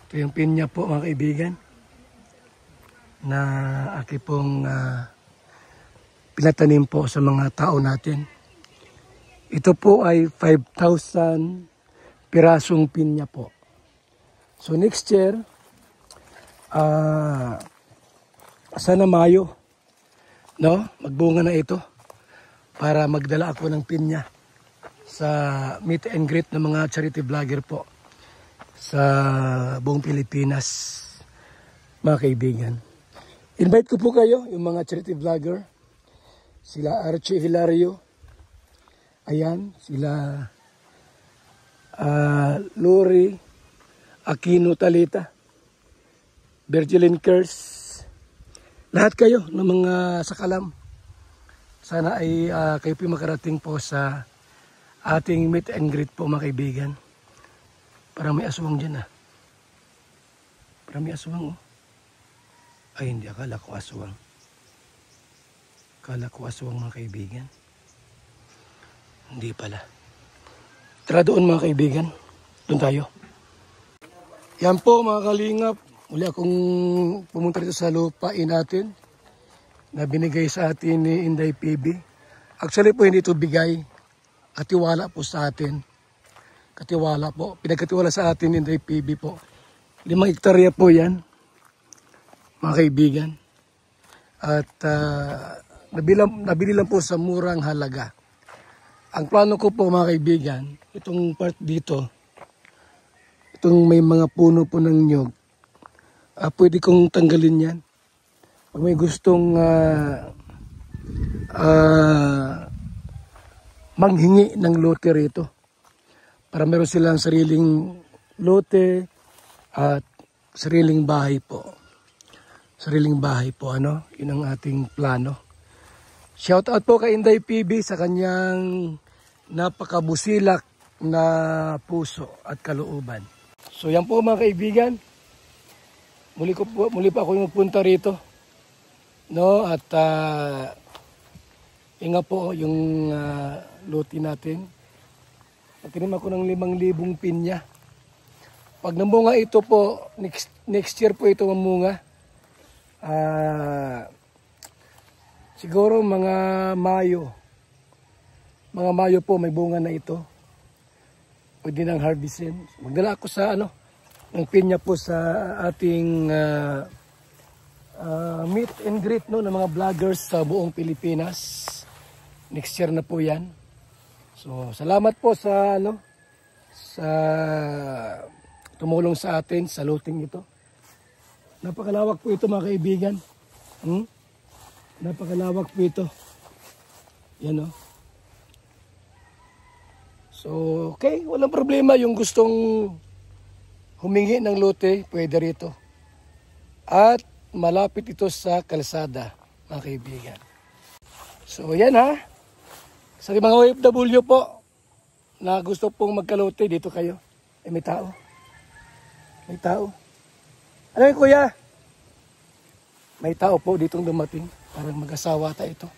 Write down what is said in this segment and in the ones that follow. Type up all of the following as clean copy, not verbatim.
Ito yung pinya po mga kaibigan na aki pong pinatanim po sa mga tao natin. Ito po ay 5,000 pirasong pinya po. So next year, sana Mayo, no? Magbunga na ito para magdala ako ng pinya sa meet and greet ng mga charity vlogger po sa buong Pilipinas, mga kaibigan. Invite ko po kayo, yung mga charity vlogger, sila Archie Hilario, ayan, sila Lori Aquino Talita, Virgilin Kers, lahat kayo ng mga sakalam. Sana ay kayo po makarating po sa ating meet and greet po mga kaibigan. Parang may aswang dyan ah. Parang may aswang oh. Ay hindi, akala ko aswang. Akala ko aswang mga kaibigan. Hindi pala. Tara doon mga kaibigan. Doon tayo. Yan po mga kalingap. Muli akong pumunta rito sa lupain natin na binigay sa atin ni Inday PB. Actually po hindi ito bigay. Katiwala po sa atin. Katiwala po. Pinagkatiwala sa atin ni Inday PB po. 5 hektarya po yan. Mga kaibigan. At nabili lang po sa murang halaga. Ang plano ko po mga kaibigan, itong part dito, itong may mga puno po ng nyog, pwede kong tanggalin yan. Pag may gustong manghingi ng lote rito, para meron silang sariling lote at sariling bahay po. Sariling bahay po, ano? Yun ang ating plano. Shout out po kay Inday PB sa kanyang napakabusilak na puso at kalooban. So yan po mga kaibigan. Muli pa ako yung punta rito. No? At inga po yung lote natin. Nagtinim ako ng 5,000 pinya. Pag namunga ito po, next year po ito mamunga. Siguro mga Mayo. Mga Mayo po may bunga na ito. Pwede nang harvestin. Magdala ako sa ng pinya po sa ating meet and greet no, ng mga vloggers sa buong Pilipinas. Next year na po yan. So salamat po sa sa tumulong sa atin sa looting ito. Napakalawak po ito mga kaibigan. Napakalawak po ito. Yan o. So, okay. Walang problema. Yung gustong humingi ng lote, pwede rito. At malapit ito sa kalsada, mga kaibigan. So, yan ha. Sa mga OFW po, na gusto pong magkalote, dito kayo. May tao. May tao. Ano yun, kuya? May tao po ditong dumating. Parang mag-asawa tayo ito.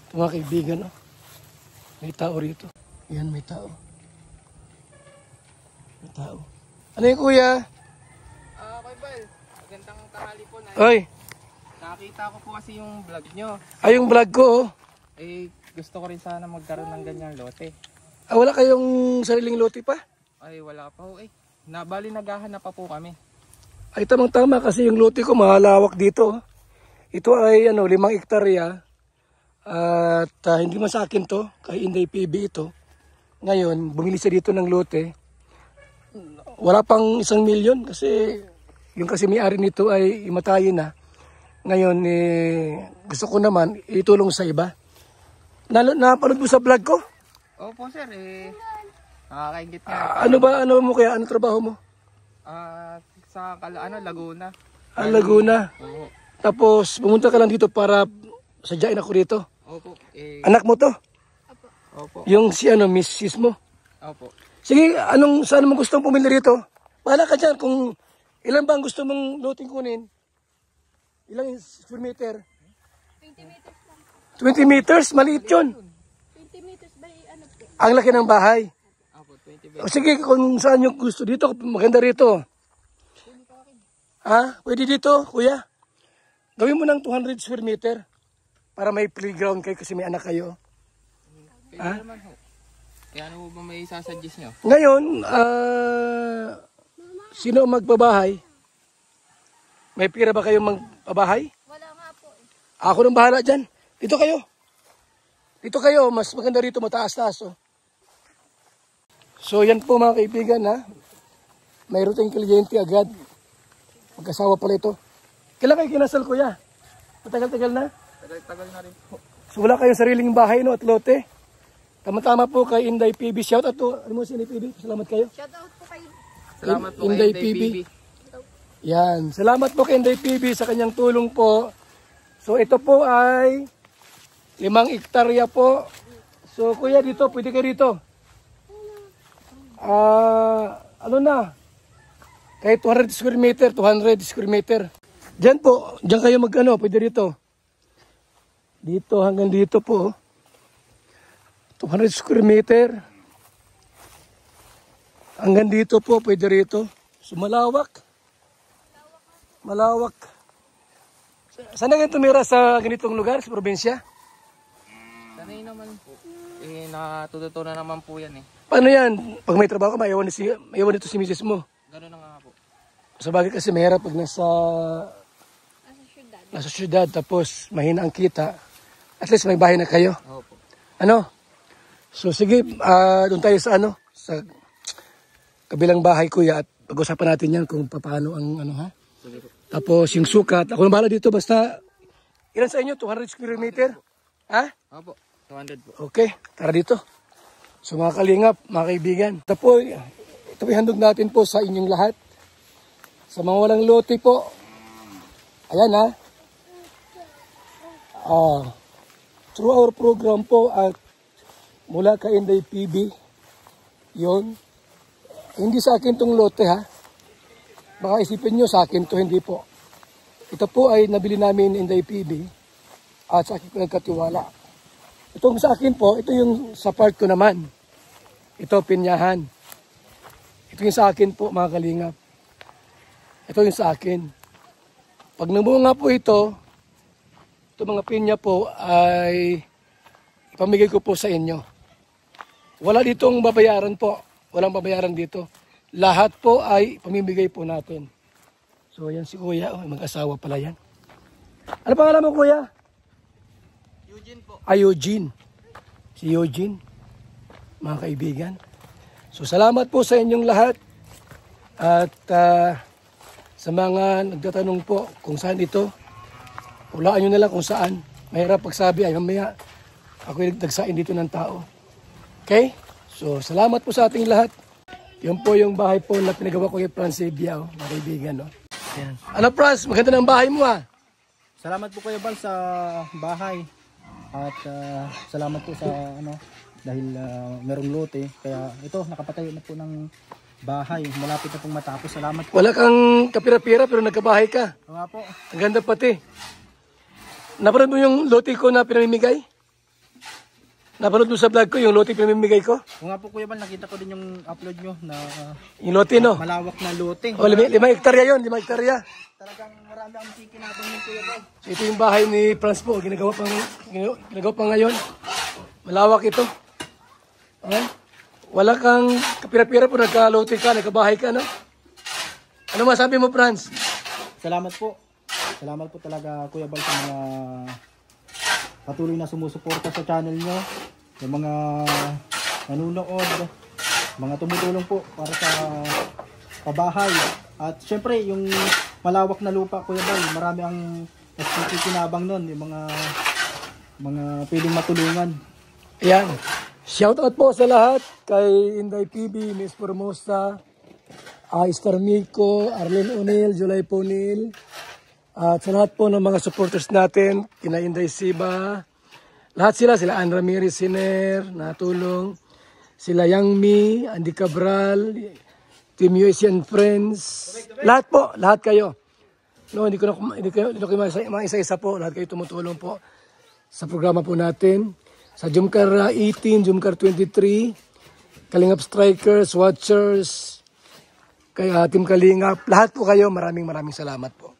Ito mga kaibigan, oh. May tao rito. Yan, may tao. May tao. Ano yung kuya? Kuya Bal, magandang tanghali po. Oy. Nakita ko po kasi yung vlog nyo. Ay, yung vlog ko, oh. Gusto ko rin sana magkaroon ng ganyang lote. Wala kayong sariling lote pa? Ay, wala pa po Bali, naghahanap pa po kami. Ay, tamang-tama kasi yung lote ko mahalawak dito. Ito ay 5 hektarya at hindi man sa akin to, kay Inday PB ito. Ngayon, bumili siya dito ng lote. Wala pang 1 milyon kasi yung kasi may-ari nito ay imatayin na. Ngayon, gusto ko naman itulong sa iba. Napanood mo sa vlog ko? Opo sir, nakakaingit nga. Ano mo kaya? Ano trabaho mo? Sa Laguna. Laguna. Oo. Tapos pumunta ka lang dito para sadyain ako dito. Opo. Anak mo to? Opo. Yung si misis mo? Opo. Sige, saan mo gustong pumili rito? Bahala ka dyan kung ilan ba ang gusto mong loting kunin? Ilang square meter? 20 meters lang. 20 meters? Maliit yun. 20 meters ba po? Ang laki ng bahay. Opo, 20 O sige, kung saan yung gusto dito, maganda rito. Pwede dito, kuya. Gawin mo ng 200 square meter para may playground kayo kasi may anak kayo. Pwede naman ho. Kaya ano ba may sasuggest nyo? Ngayon, sino ang magbabahay? May pira ba kayong magbabahay? Wala nga po eh. Ako nang bahala dyan. Dito kayo. Dito kayo. Mas maganda rito, mataas-taas. Oh. So yan po mga kaibigan ha. Mayroon tayong kliyente agad. Mag-asawa pala ito. Kailan kayo kinasal kuya? Matagal-tagal na? Tagal na rin po. So wala kayong sariling bahay no, at lote. Tama-tama po kay Inday PB. Shout out to, ano mo si Inday PB? Salamat kayo. Shout out po kayo. Salamat po Inday kay PB. PB. Yan. Salamat po kay Inday PB sa kanyang tulong po. So ito po ay 5 hektarya po. So kuya dito, pwede kayo dito. Ano na? Kahit 200 square meter, 200 square meter. Diyan po, diyan kayo mag-ano, pwede dito. Dito hanggang dito po. 200 square meter. Hanggang dito po, pwede rito. So malawak. Malawak. Saan na kayo tumira sa ganitong lugar, sa probinsya? Sanay naman po. Natututunan naman po yan eh. Paano yan? Pag may trabaho ka, maiwan nito si misis mo. Ganun na nga po. Sa bagay kasi mahirap pag nasa syudad, tapos mahina ang kita. At least may bahay na kayo. Opo. Ano? So sige, doon tayo sa sa kabilang bahay kuya at pag-usapan natin yan kung paano ang ha. Sige po. Tapos yung sukat, ako na bahala dito basta ilan sa inyo? 200 square meter? Ha? Opo. 200 po. Okay, tara dito. So mga kalingap, mga kaibigan, ito po handog natin po sa inyong lahat. Sa mga walang lote po, ayan through our program po at mula kay Inday PB, yon hindi sa akin tong lote ha. Baka isipin nyo sa akin to, hindi po. Ito po ay nabili namin Inday PB at sa akin ko nagkatiwala. Itong sa akin po, ito yung sa part ko naman. Ito, pinyahan. Ito yung sa akin po, mga kalingap. Ito yung sa akin. Pag namunga po ito mga pinya po ay ipamigay ko po sa inyo. Wala ditong babayaran po. Walang babayaran dito. Lahat po ay pamimigay po natin. So yan si kuya, mag-asawa pala yan. Ano pangalan mo kuya? Eugene po. Eugene. Si Eugene, mga kaibigan. So salamat po sa inyong lahat. At sa mga nagtatanong po kung saan ito, hulaan nyo na lang kung saan. Mahirap pagsabi ay mamaya ako yung nagsain dito ng tao. Okay? So salamat po sa ating lahat. Yan po yung bahay po na pinagawa ko kay Franz Sebia, mga kaibigan. No? Yan. Ano Franz, maganda ng bahay mo ha. Salamat po Kuya Bal sa bahay at salamat po sa dahil merong lote kaya ito nakapatayo na po ng bahay. Malapit na pong matapos. Salamat po. Wala kang kapira-pira pero nagkabahay ka. Oo nga po. Ang ganda pati. Napanood mo yung lote ko na pinamimigay? Napanood mo sa vlog ko yung lote pinamimigay ko? Oo nga po Kuya Bal, nakita ko din yung upload nyo na Yung lote no? malawak na lote. O, 5 hektarya yun, 5 hektarya. Talagang marami ang kikinabang yung Kuya Bal. So, ito yung bahay ni Franz po, ginagawa pa ngayon. Malawak ito. Okay? Wala kang kapira-pira po, nagka-lote ka, nagkabahay ka, no? Ano masabi mo, Franz? Salamat po. Salamat po talaga Kuya Bal sa mga patuloy na sumusuporta sa channel nyo. Yung mga nanonood, mga tumutulong po para sa pabahay. At syempre yung malawak na lupa Kuya Bal, marami ang nakikinabang nun, yung mga pwedeng matulungan. Ayan. Shout out po sa lahat kay Inday PB, Miss Formosa, Star Miko, Arlene O'Neill, July O'Neill, at sa lahat po ng mga supporters natin, kina Inday Siba, lahat sila Ann Ramirez Siner, natulong, sila Yang Mi, Andy Cabral, Team USA and Friends, lahat po, lahat kayo. No, hindi ko isa-isa po, lahat kayo tumutulong po sa programa po natin. Sa Jumcar 18, Jumcar 23, Kalingap Strikers, Watchers, kay Team Kalingap. Lahat po kayo, maraming salamat po.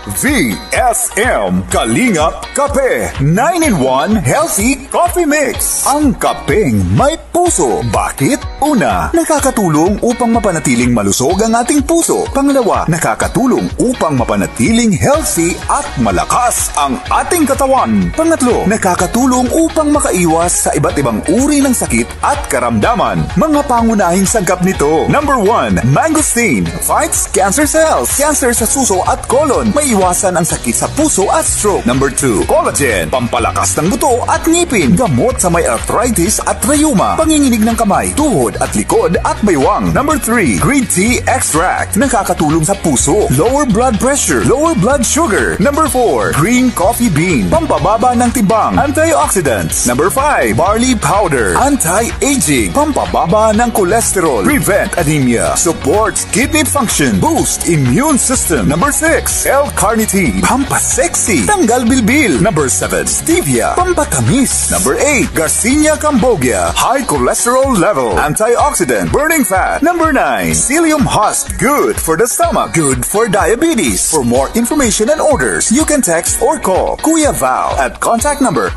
VSM Kalingap Kape 9-in-1 Healthy Coffee Mix. Ang kapeng may puso. Bakit? Una, nakakatulong upang mapanatiling malusog ang ating puso. Pangalawa, nakakatulong upang mapanatiling healthy at malakas ang ating katawan. Pangatlo, nakakatulong upang makaiwas sa iba't ibang uri ng sakit at karamdaman. Mga pangunahing sangkap nito. Number 1, mangosteen fights cancer cells. Cancer sa suso at colon. May iwasan ang sakit sa puso at stroke. Number 2, collagen, pampalakas ng buto at ngipin, gamot sa may arthritis at rheuma, panginginig ng kamay, tuhod at likod at baywang. Number 3, green tea extract, nakakatulong sa puso, lower blood pressure, lower blood sugar. Number 4, green coffee bean, pampababa ng timbang, antioxidants. Number 5, barley powder, anti-aging, pampababa ng cholesterol, prevent anemia, supports kidney function, boost immune system. Number 6, L-carnitine, pampasexy, tanggal bilbil. Number 7, stevia, pampatamis. Number 8, Garcinia cambogia, high cholesterol level, antioxidant, burning fat. Number 9, psyllium husk, good for the stomach, good for diabetes. For more information and orders, you can text or call Kuya Val at contact number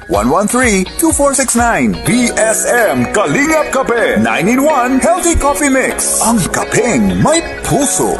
0929-113-2469. BSM Kalingap Kape 9-in-1 Healthy Coffee Mix. Ang kapeng may puso.